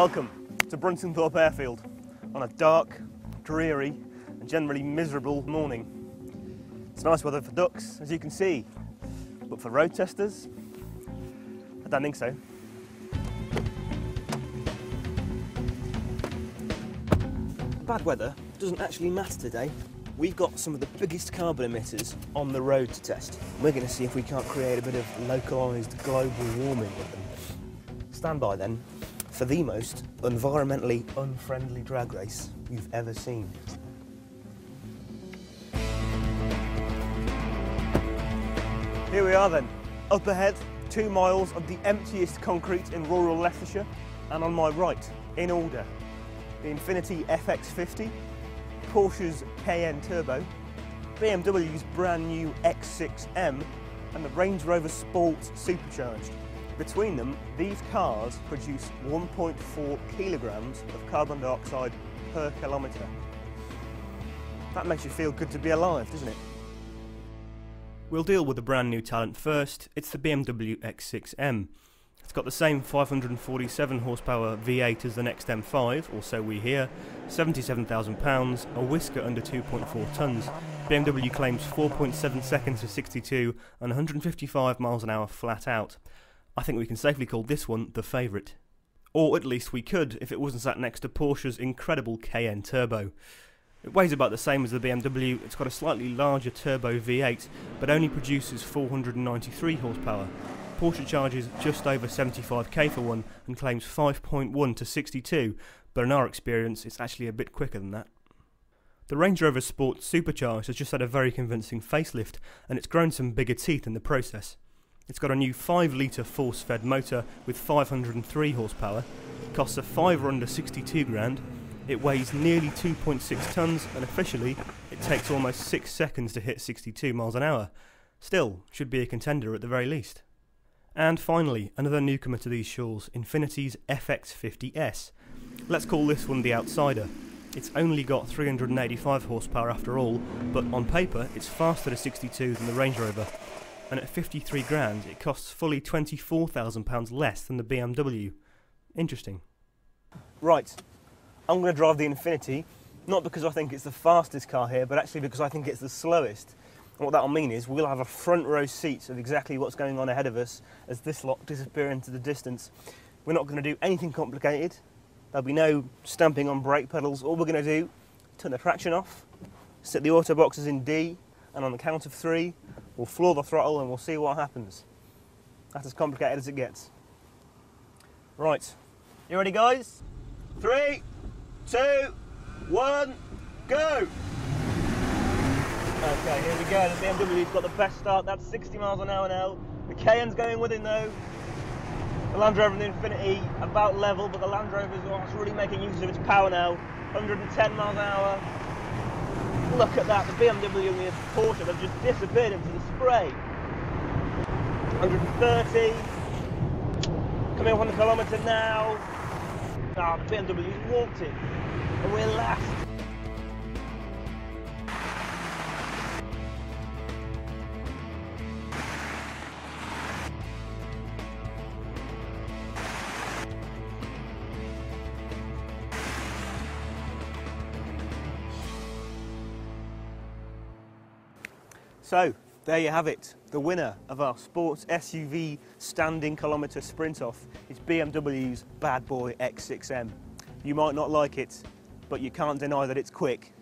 Welcome to Bruntingthorpe Airfield on a dark, dreary and generally miserable morning. It's nice weather for ducks, as you can see, but for road testers, I don't think so. Bad weather doesn't actually matter today. We've got some of the biggest carbon emitters on the road to test. We're going to see if we can't create a bit of localised global warming with them. Stand by then for the most environmentally unfriendly drag race you've ever seen. Here we are then, up ahead, 2 miles of the emptiest concrete in rural Leicestershire, and on my right, in order, the Infiniti FX Porsche's Cayenne Turbo, BMW's brand new X6 M, and the Range Rover Sport Supercharged. Between them, these cars produce 1.4 kilograms of carbon dioxide per kilometre. That makes you feel good to be alive, doesn't it? We'll deal with the brand new talent first. It's the BMW X6 M. It's got the same 547 horsepower V8 as the next M5, or so we hear, £77,000, a whisker under 2.4 tonnes. BMW claims 4.7 seconds to 62 and 155 miles an hour flat out. I think we can safely call this one the favourite. Or at least we could if it wasn't sat next to Porsche's incredible Cayenne Turbo. It weighs about the same as the BMW, it's got a slightly larger turbo V8, but only produces 493 horsepower. Porsche charges just over 75k for one and claims 5.1 to 62, but in our experience it's actually a bit quicker than that. The Range Rover Sport Supercharged has just had a very convincing facelift, and it's grown some bigger teeth in the process. It's got a new 5-litre force-fed motor with 503 horsepower, it costs a fiver under 62 grand, it weighs nearly 2.6 tonnes, and officially it takes almost 6 seconds to hit 62 miles an hour. Still, should be a contender at the very least. And finally, another newcomer to these shores, Infiniti's FX Let's call this one the outsider. It's only got 385 horsepower after all, but on paper it's faster to 62 than the Range Rover. And at 53 grand it costs fully £24,000 less than the BMW. Interesting. Right, I'm going to drive the Infiniti, not because I think it's the fastest car here, but actually because I think it's the slowest. And what that'll mean is we'll have a front row seat of exactly what's going on ahead of us as this lot disappear into the distance. We're not going to do anything complicated. There'll be no stamping on brake pedals. All we're going to do, turn the traction off, set the auto boxes in D, and on the count of 3, we'll floor the throttle and we'll see what happens. That's as complicated as it gets. Right, you ready guys? 3, 2, 1, go! Okay, here we go, the BMW's got the best start, that's 60 miles an hour now. The Cayenne's going with it though. The Land Rover and the Infiniti about level, but the Land Rover's really making use of its power now. 110 miles an hour. Look at that, the BMW and the Porsche have just disappeared into the spray. 130. Coming up on the kilometre now. Ah, the BMW's walked it. And we're last. So, there you have it. The winner of our sports SUV standing kilometre sprint-off is BMW's bad boy X6 M. You might not like it, but you can't deny that it's quick.